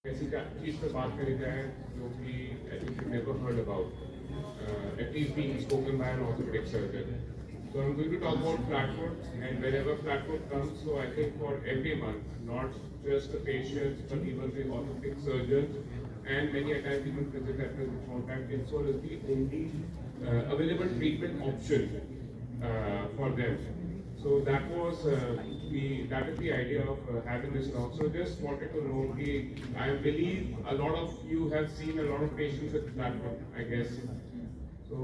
ऐसी चीज़ पे बात करी जाए जो कि I think you never heard about at least being spoken by an orthopedic surgeon. So I'm going to talk about flat foot, and wherever flat foot comes, so I think for everyone, not just the patients, but even the orthopedic surgeons, and many a time even physiotherapists with contact insole is the only available treatment option for them. So that is the idea of having this talk. So just wanted to know I believe a lot of you have seen a lot of patients with platform, I guess. So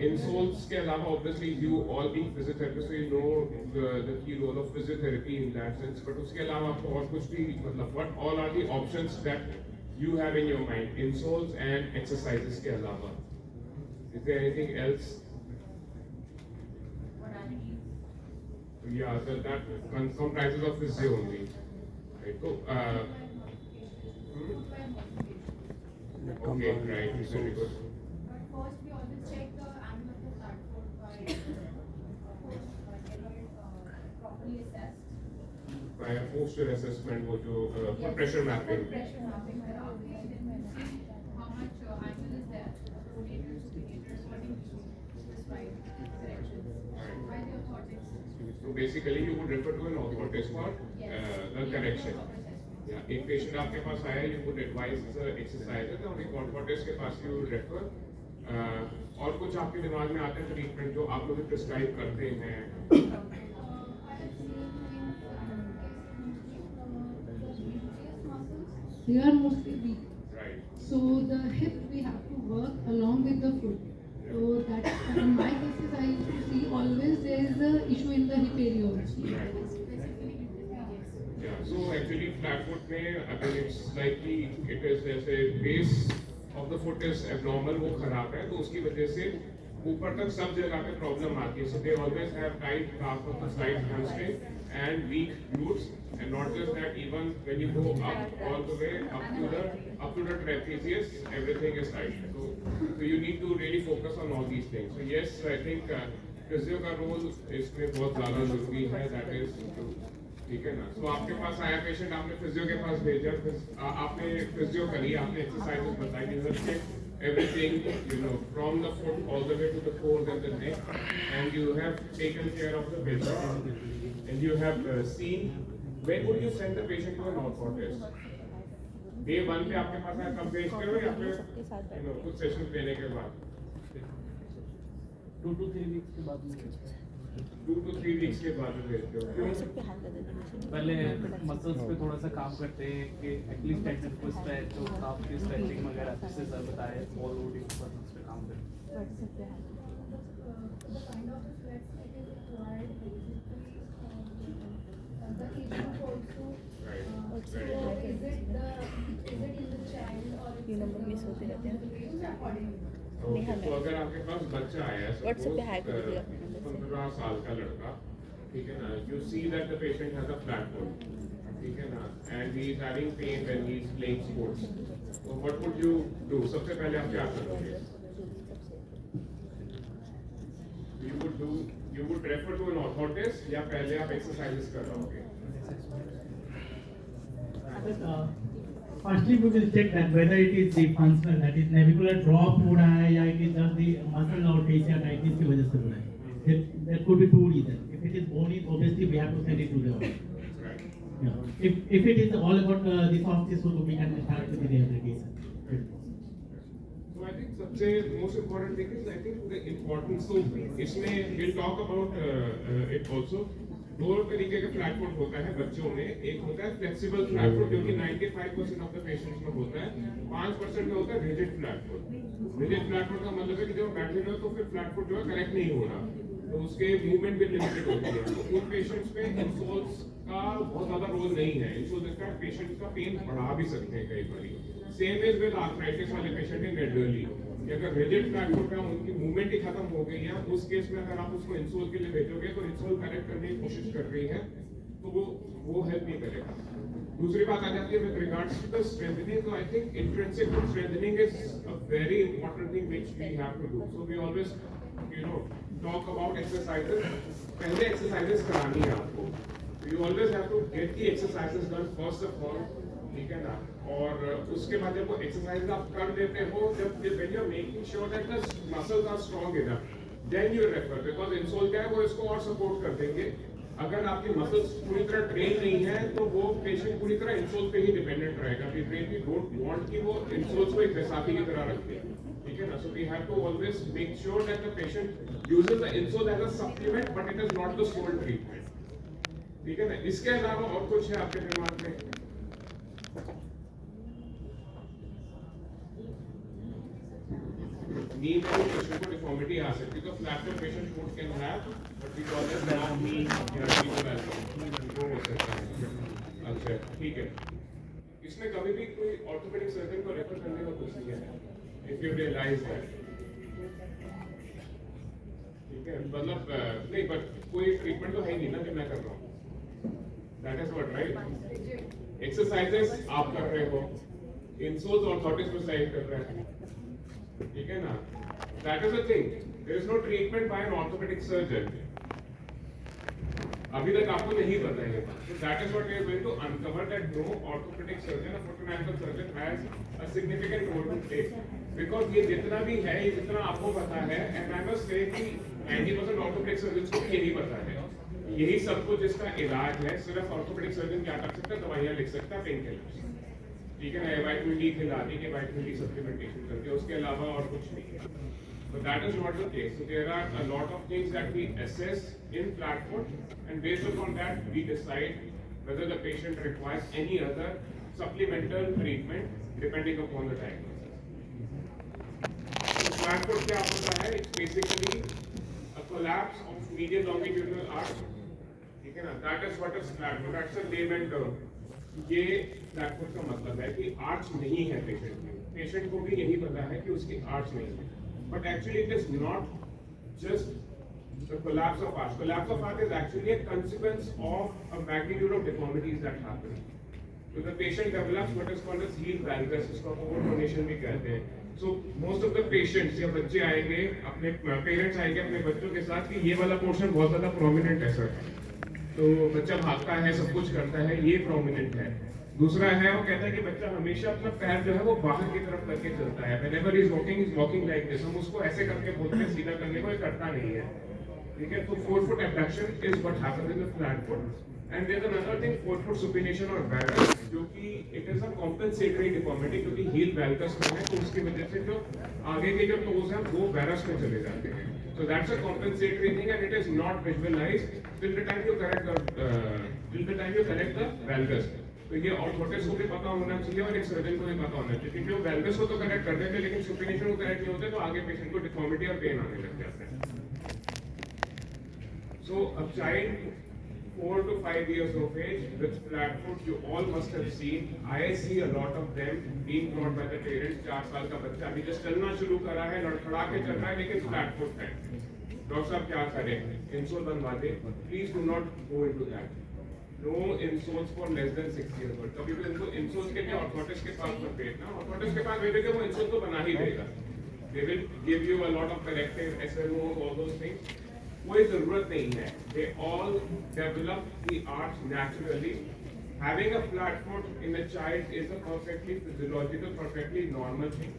insoles के अलावा obviously you all being physiotherapists, so you know the key role of physiotherapy in that sense. But उसके अलावा आपको और कुछ भी मतलब what all are the options that you have in your mind insoles and exercises के अलावा? Is there anything else? Yeah, that comprises of physio only. Right. So, okay, right, very good. But first, we always check the angle of the platform by properly assessed. By a posture assessment, वो जो foot pressure mapping. Pressure mapping कराके, then we see how much angle is there, pronator, supinator, according to prescribed corrections by the orthotics. So basically, you would refer to an orthotist for the correction. Yeah, एक patient आपके पास आया, you would advise exercises, और एक orthotist के पास you would refer. और कुछ आपके दिमाग में आते हैं ट्रीटमेंट जो आप लोग प्रिस्क्राइब करते हैं? They are mostly weak. Right. So the hip we have to work along with the foot. So that in my cases I used to see always there is a issue in the hip area also. Right. Yeah. So actually flat foot में अगर it's likely it is जैसे base of the foot is abnormal, वो खराब है, तो उसकी वजह से ऊपर तक सब जगह पे प्रॉब्लम आती है. So they always have tight calf of the side hamstring and weak glutes, and not just that, even when you go up all the way up to the trapezius, everything is tight. So you need to really focus on all these things. So yes, I think physio का role इसमें बहुत ज़्यादा ज़रूरी है. That is ठीक है ना. So आपके पास आया पेशेंट, आपने फिजियो के पास भेजा, आपने फिजियो करी, आपने एक्सरसाइजेस बताई, you have checked everything, you know, from the foot all the way to the core and the neck, and you have taken care of the patient, and you have seen. When would you send the patient to an orthotist? Day 1 पे आपके पास आया, कब भेजते हो, या फिर you know कुछ session लेने के बाद? 2 to 3 weeks के बाद में 2 to 3 weeks के बाद में भेजते हो. पहले मसल्स पे थोड़ा सा काम करते हैं कि एटलीस्ट टेंडन को स्ट्रेच और काफ की स्ट्रेचिंग वगैरह जैसे सर बताए ऑल लोडिंग मसल्स पे काम करते हैं. The kind of reflex that is required basically, the age group also. So is it in the child or ये नंबर मिस होते रहते हैं. accordingly? तो अगर आपके पास बच्चा आया है WhatsApp पे हाई कर दिया अपने नंबर से. 15 साल का लड़का, ठीक है ना, you see that the patient has a flat foot, ठीक है ना, and he is having pain when he is playing sports. So what would you do? सबसे पहले आप क्या करोगे? You would refer to an orthotist, या पहले आप exercises कराओगे? Firstly, we will check that whether it is the functional, that is navicular drop हो रहा है या it is just the muscle or fasciitis की वजह से हो रहा है. There could be two reasons. If it is bony, obviously we have to send it to the orthodontist. Right. Yeah. If it is all about the soft tissue, we can start with the rehabilitation. So I think सबसे most important thing is I think the importance. So इसमें we'll talk about it also. दो तरीके का flat foot होता है बच्चों में. एक होता है फ्लेक्सिबल फ्लैट फुट जो कि 95% ऑफ द पेशेंट्स में होता है. 5% में होता है rigid flat foot. Rigid flat foot का मतलब है कि जब बैठे रहो तो फिर फ्लैट फुट जो है करेक्ट नहीं हो रहा, तो उसके मूवमेंट भी लिमिटेड होती है. तो उन पेशेंट्स में इंसोल्स का बहुत ज़्यादा रोल नहीं है. इंसोल्स का पेशेंट का पेन बढ़ा भी सकते हैं कई बार. सेम इज विद आर्थराइटिस वाले पेशेंट इन एल्डरली, कि अगर रिजिड फ्लैट फुट है, उनकी मूवमेंट ही खत्म हो गई है, उस केस में अगर आप उसको इंसोल के लिए भेजोगे तो इंसोल करेक्ट करने की कोशिश कर रही है, तो वो हेल्प नहीं करेगा. दूसरी बात आ जाती है with regards to the strengthening. तो I think intrinsic strengthening is a very important thing which we have to do. So we always talk about exercises. पहले एक्सरसाइजेस करानी है आपको. You always have to get the exercises done first of all ठीक है ना, और उसके बाद जब वो एक्सरसाइज आप कर देते हो, जब when you're making sure that the muscles are strong enough, then you refer, because insole क्या है, वो इसको और सपोर्ट कर देंगे। अगर आपकी मसल्स पूरी तरह ट्रेन नहीं है तो वो पेशेंट पूरी तरह इंसोल पे ही डिपेंडेंट रहेगा। वी रियली डोंट वांट कि वो इंसोल्स को एक बैसाखी की तरह रखे, ठीक है ना। So we have to always make sure that the patient uses the insole as a supplement, but it is not the sole treatment, ठीक है ना। इसके अलावा और कुछ है आपके दिमाग में? नी में पेशेंट को डिफॉर्मिटी आ सकती है, तो flat foot patient foot can have but we call it not knee वो हो सकता है। अच्छा ठीक है, इसमें कभी भी कोई ऑर्थोपेडिक सर्जन को रेफर करने का कुछ नहीं है इफ यू रियलाइज दैट, ठीक है। मतलब नहीं, बट कोई ट्रीटमेंट तो है ही नहीं ना कि मैं कर रहा हूँ, that is what right. Exercises आप कर रहे हो, इंसोल्स ऑर्थोटिस्ट प्रिस्क्राइब कर रहे हैं, ठीक है ना। That is the thing, there is no treatment by an orthopaedic surgeon. अभी तक आपको नहीं पता है, so that is what we are going to uncover, that no orthopedic surgeon or foot and ankle surgeon has a significant role to play, because ये जितना भी है, ये जितना आपको पता है, and I must say कि 90% orthopedic surgeons को यही पता है, यही सब कुछ इसका इलाज है। सिर्फ ऑर्थोपेडिक सर्जन क्या कर सकता है, दवाइयाँ लिख सकता है, पेन किलर्स, ठीक है ना, विटामिन डी खिला दी कि विटामिन डी सप्लीमेंटेशन करके, उसके अलावा और कुछ नहीं है। But that is not the case. So there are a lot of things that we assess in flat foot, and based upon that we decide whether the patient requires any other supplemental treatment depending upon the diagnosis. So flat foot क्या होता है? It's basically a collapse of medial longitudinal arch. ठीक है ना? That is what is flat foot. That's a layman term. ये flat foot का मतलब है कि arch नहीं है patient में. Patient को भी यही पता है कि उसकी arch नहीं है. But actually it is not just the collapse of arch. Collapse of arch is actually a consequence of a magnitude of deformities that happen. So the patient develops what is called as heel valgus, इसको overpronation भी कहते हैं. So most of the patients या बच्चे आएंगे, अपने parents आएंगे अपने बच्चों के साथ कि ये वाला portion बहुत ज़्यादा prominent है सर. तो बच्चा भागता है, सब कुछ करता है, ये prominent है. दूसरा है, वो कहता है कि बच्चा हमेशा अपना पैर जो है वो बाहर की तरफ करके चलता है। Whenever he is walking like this, हम उसको ऐसे करके बोलते हैं, सीधा करने को, ये करता नहीं है, ठीक है। तो forefoot abduction is what happens in the flat foot. And there is another thing, forefoot supination or varus, जो कि it is a compensatory deformity, क्योंकि heel valgus में है, तो उसकी वजह से जो आगे के जो toes हैं वो varus में चले जाते हैं। So that's a compensatory thing, and it is not visualized till the time you correct the valgus. तो ये ऑर्थोटिस्ट को भी पता होना चाहिए और एक सर्जन को भी पता होना चाहिए, क्योंकि वो वेल्गस को तो करेक्ट कर देते हैं लेकिन सुपिनेशन को करेक्ट नहीं होते, तो आगे पेशेंट को डिफॉर्मिटी और पेन आने लग जाता है। So a child 4 to 5 years of age with flat foot, you all must have seen, I see a lot of them being brought by the parents। 4 साल का बच्चा अभी जस्ट चलना शुरू करा है, लड़खड़ा के चल रहा है, लेकिन फ्लैट फुट है। डॉक्टर साहब क्या करें, इंसोल बनवा दे। Please do not go into that. No insoles for less than 6 years old. कभी भी इनको insoles के लिए ऑर्थोटिस्ट के पास मत भेजना। ऑर्थोटिस्ट के पास भेजोगे वो इंसोल तो बना ही देगा। They will give you a lot of corrective SMO, all those things. कोई जरूरत नहीं है। They all develop the arch naturally. Having a flat foot in a child is a perfectly physiological, perfectly normal thing.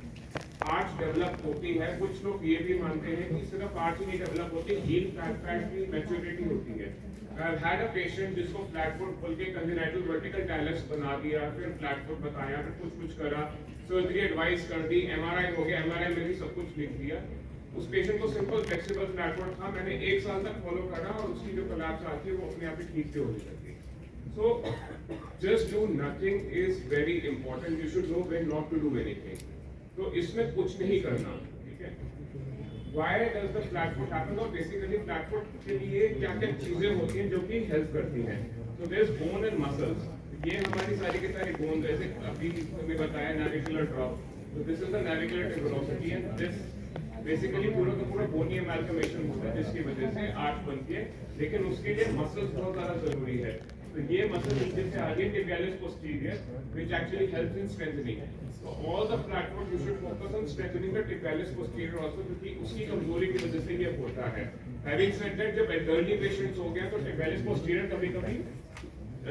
Arch develop होती है, कुछ लोग ये भी मानते हैं कि सिर्फ आर्च ही नहीं डेवलप होती, हील फ्लैट की मैच्योरिटी होती है। I've had a patient जिसको फ्लैट फुट बोल के कंजेनाइटल वर्टिकल टाइलस बना दिया, फिर फ्लैट फुट बताया, फिर कुछ करा, सर्जरी एडवाइस कर दी, एमआरआई हो गया, एमआरआई में भी सब कुछ लिख दिया। उस पेशेंट को सिंपल फ्लेक्सिबल फ्लैट फुट था, मैंने 1 साल तक फॉलो करा और उसकी जो कोलैप्स आती है वो अपने आप ही ठीक से होने लगी। So just do nothing is very important. You should know when not to do anything. तो इसमें कुछ नहीं करना, ठीक है। Why does the flat foot happen? और basically flat foot के लिए क्या क्या चीजें होती हैं जो कि हेल्प करती हैं। So there's bone and muscles. ये हमारी सारी की सारी बोन, जैसे अभी तुमने बताया navicular drop. So this is the navicular tuberosity and this basically पूरा का पूरा bony amalgamation होता है जिसकी वजह से आर्च बनती है, लेकिन उसके लिए मसल्स बहुत ज़्यादा जरूरी है। तो ये मसल नीचे से आ रही है tibialis posterior, which actually helps in strengthening. So all the flat foot you should focus on strengthening the tibialis posterior also, क्योंकि उसकी कमजोरी की वजह से ये होता है। Having said that, जब elderly patients हो गया तो tibialis posterior कभी-कभी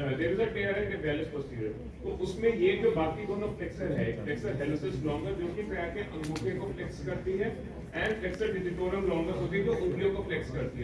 there is a tear and tibialis posterior, तो उसमें ये जो बाकी दोनों फ्लेक्सर है, फ्लेक्सर हेलिसिस लॉन्गर जो कि पैर के अंगूठे को फ्लेक्स करती है, एंड फ्लेक्सर डिजिटोरम लॉन्गर होती है जो उंगलियों को फ्लेक्स करती है।